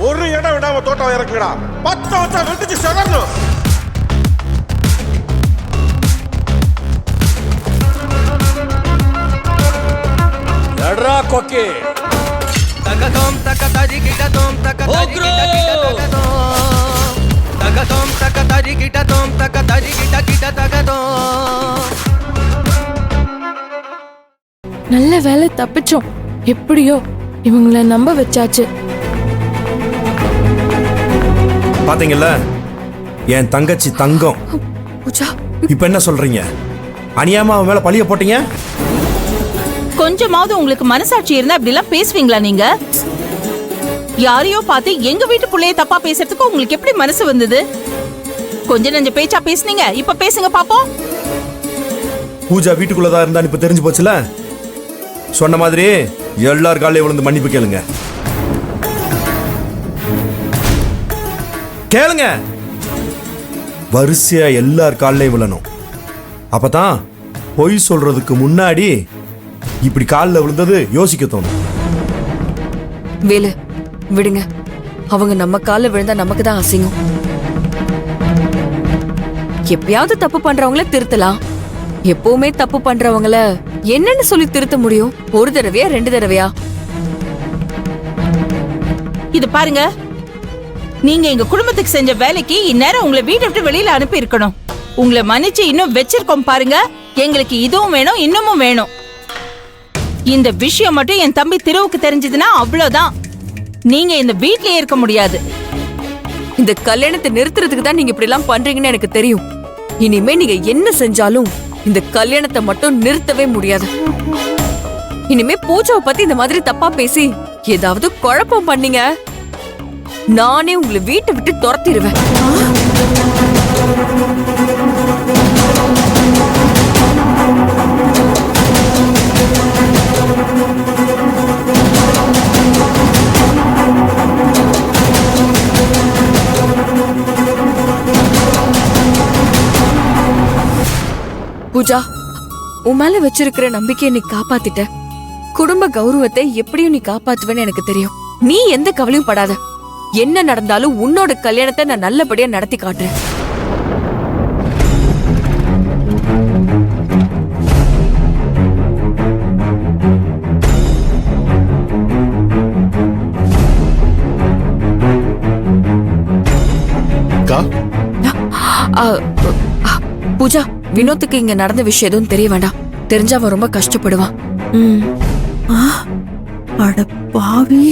ஒரு இடம் விடாம தோட்டம் இறக்குடா. 10 வருஷம் வெட்டிச்சு செதறணும். எட்ரா கொக்கி. தகதோம் தகதரி கிடதோம் தகதரி கிடதோம் தகதோம் தகதரி கிடதோம் தகதரி கிட தகதோம். நல்ல வேலை தப்பிச்சோம். எப்படியோ இவங்கள நம்ப வச்சாச்சு. பாத்தீங்கல்ல, என் தங்கச்சி தங்கம். பூஜா, இப்ப என்ன சொல்றீங்க? அநியாயமா அவன் மேல பழிய போட்டீங்க. கொஞ்சமாவது உங்களுக்கு மனசாட்சி இருந்தா இப்படி எல்லாம் பேசுவீங்களா நீங்க? யாரையோ பார்த்து எங்க வீட்டு புள்ளைய தப்பா பேசுறதுக்கு உங்களுக்கு எப்படி மனசு வந்தது? கொஞ்ச நெஞ்ச பேச்சா பேசுனீங்க, இப்ப பேசுங்க பாப்போம். பூஜா வீட்டுக்குள்ளதான் இருந்தா இப்ப தெரிஞ்சு போச்சுல. சொன்ன மாதிரி எல்லார் காலையும் விழுந்து மன்னிப்பு கேளுங்க. கேளுங்க. வரிசையா எல்லார் காலையும் விழணும். அப்பதான் பொய் சொல்றதுக்கு முன்னாடி இப்படி காலில் விழுந்தது யோசிக்க தோணும். வேலு, விடுங்க. அவங்க நம்ம காலில் விழுந்தா நமக்கு தான் அசிங்கம். எப்பயாவது தப்பு பண்றவங்கள திருத்தலாம். எப்பவுமே தப்பு பண்றவங்கள என்னன்னு சொல்லி திருத்த முடியும்? ஒரு தடவையா 2 தடவையா? இது பாருங்க, நீங்க எங்க குடும்பத்துக்கு செஞ்ச வேலைக்கு இந்நேரம் உங்களை வீட்டை விட்டு வெளியில அனுப்பி இருக்கணும். உங்களை மன்னிச்சு இன்னும் வச்சிருக்கோம் பாருங்க. எங்களுக்கு இதுவும் வேணும், இன்னமும் வேணும். இந்த விஷயம் மட்டும் என் தம்பி திருவுக்கு தெரிஞ்சதுன்னா அவ்வளவுதான். நீங்க இந்த வீட்லயே இருக்க முடியாது. இந்த கல்யாணத்தை நிறுத்துறதுக்கு தான் நீங்க இப்படி எல்லாம் பண்றீங்கன்னு எனக்கு தெரியும். இனிமே நீங்க என்ன செஞ்சாலும் இந்த கல்யாணத்தை மட்டும் நிறுத்தவே முடியாது. இனிமே பூஜாவை பத்தி இந்த மாதிரி தப்பா பேசி ஏதாவது குழப்பம் பண்ணீங்க, நானே உங்களை வீட்டை விட்டு துரத்திடுவேன். பூஜா, உன் மேல வச்சிருக்கிற நம்பிக்கையை நீ காப்பாத்திட்ட. குடும்ப கௌரவத்தை எப்படியும் நீ காப்பாத்துவேன்னு எனக்கு தெரியும். நீ எந்த கவலையும் படாத. என்ன நடந்தாலும் உன்னோட கல்யாணத்தை நான் நல்லபடியா நடத்தி காட்டுறேன். பூஜா, வினோத்துக்கு இங்க நடந்த விஷயம் எதுவும் தெரிய வேண்டாம். தெரிஞ்சா அவன் ரொம்ப கஷ்டப்படுவான். அட பாவி.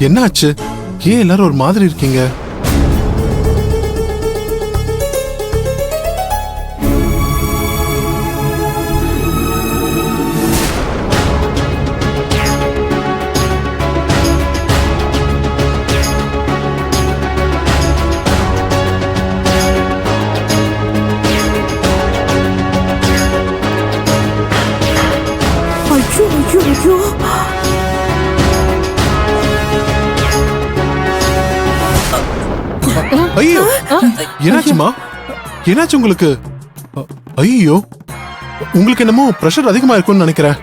என்னாச்சு? ஏன் எல்லாரும் ஒரு மாதிரி இருக்கீங்க? ஐயோ, என்னாச்சுமா? என்னாச்சு உங்களுக்கு? ஐயோ, உங்களுக்கு என்னமோ பிரஷர் அதிகமா இருக்கும்னு நினைக்கிறேன்.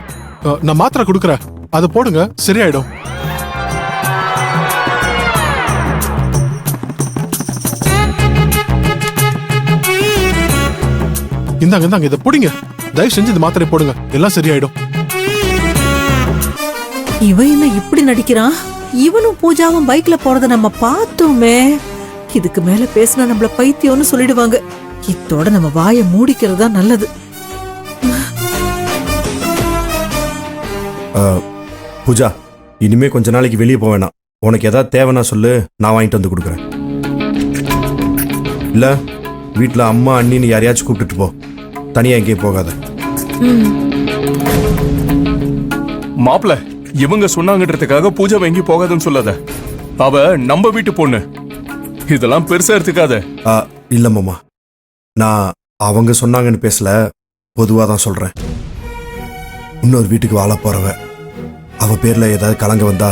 நான் மாத்திரை கொடுக்கறேன், அதை போடுங்க, சரியாயிடும். இந்தாங்க இந்தாங்க, இதை போடுங்க. தயவு செஞ்சு இந்த மாத்திரை போடுங்க, எல்லாம் சரியாயிடும். இவன் என்ன இப்படி நடிக்கிறான்? இவனும் பூஜாவும் பைக்ல போறத நம்ம பார்த்தோமே. இதுக்கு மேல பேசினா நம்மள பைத்தியம்னு சொல்லிடுவாங்க. இத்தோட நம்ம வாயை மூடிக்கிறதா நல்லது. பூஜா, இனிமே கொஞ்ச நாளைக்கு வெளியே போக வேணாம். உனக்கு ஏதாவது தேவைன்னா சொல்லு, நான் வாங்கிட்டு வந்து கொடுக்குறேன். இல்ல வீட்டுல அம்மா அண்ணின்னு யாரையாச்சும் கூப்பிட்டுட்டு போ. தனியா எங்கேயும் போகாத. மாப்பிள்ள, இவங்க சொன்னாங்கன்றதுக்காக பூஜா எங்கேயும் போகாதுன்னு சொல்லாத. அவ நம்ம வீட்டு பொண்ணு. இதெல்லாம் பெருசா எடுத்துக்காத. இல்ல மாமா, நான் அவங்க சொன்னாங்கன்னு பேசல, பொதுவா தான் சொல்றேன். இன்னொரு வீட்டுக்கு வாழ போறவ, அவ பேர்ல ஏதாவது கலங்க வந்தா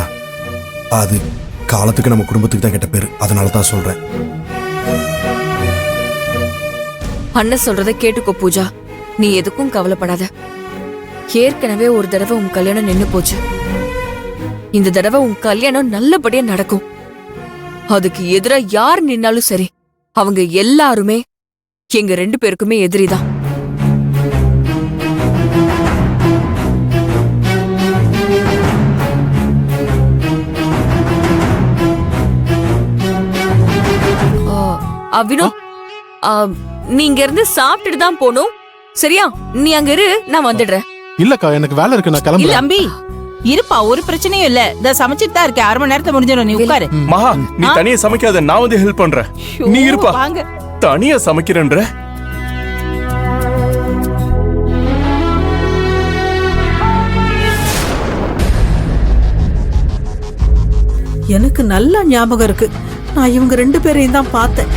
அது காலத்துக்கு நம்ம குடும்பத்துக்கு தான் கெட்ட பேரு. அதனால தான் சொல்றேன். அண்ணன் சொல்றத கேட்டுக்கோ பூஜா. நீ எதுக்கும் கவலைப்படாத. ஏற்கனவே ஒரு தடவை உன் கல்யாணம் நின்னு போச்சு. இந்த தடவை உன் கல்யாணம் நல்லபடியா நடக்கும். அதுக்கு எதிரா யார் நின்னாலும் சரி, அவங்க எல்லாருமே எங்க 2 பேருக்குமே எதிரிதான். வினோத், நீ இங்க இருந்து சாப்பிட்டுட்டு தான் போகணும். சரியா? நீ அங்க இரு, நான் வந்துடுறேன். இல்லக்கா, எனக்கு வேலை இருக்கு, நான் இல்ல கிளம்புறேன். தம்பி இருப்பா, ஒரு பிரச்சனையும் இல்ல. இத சமைச்சிட்டு தான் இருக்கேன். 1/2 மணி நேரத்துல முடிஞ்சிடும். நீ உட்காரு. மகா, நீ தனியா சமைக்காத, நான் வந்து ஹெல்ப் பண்றேன். நீ இருப்பா. வாங்க. தனியா சமைக்கிறேன்ற. எனக்கு நல்லா ஞாபகம் இருக்கு. நான் இவங்க 2 பேரையும் தான் பார்த்தேன்.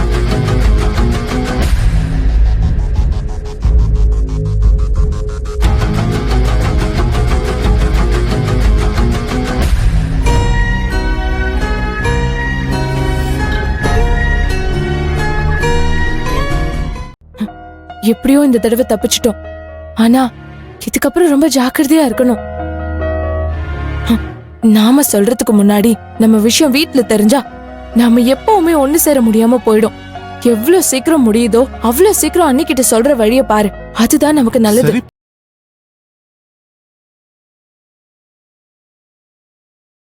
எப்படியோ இந்த தடவை தப்பிச்சிட்டோம். ஆனா இதுக்கப்புறம் ரொம்ப ஜாக்கிரதையா இருக்கணும். நாம சொல்றதுக்கு முன்னாடி நம்ம விஷயம் வீட்டுல தெரிஞ்சா நாம எப்பவுமே ஒண்ணு சேர முடியாம போயிடும். எவ்வளவு சீக்கிரம் முடியுதோ அவ்வளவு சீக்கிரம் அன்னிக்கிட்ட சொல்ற வழிய பாரு. அதுதான் நமக்கு நல்லது. சரி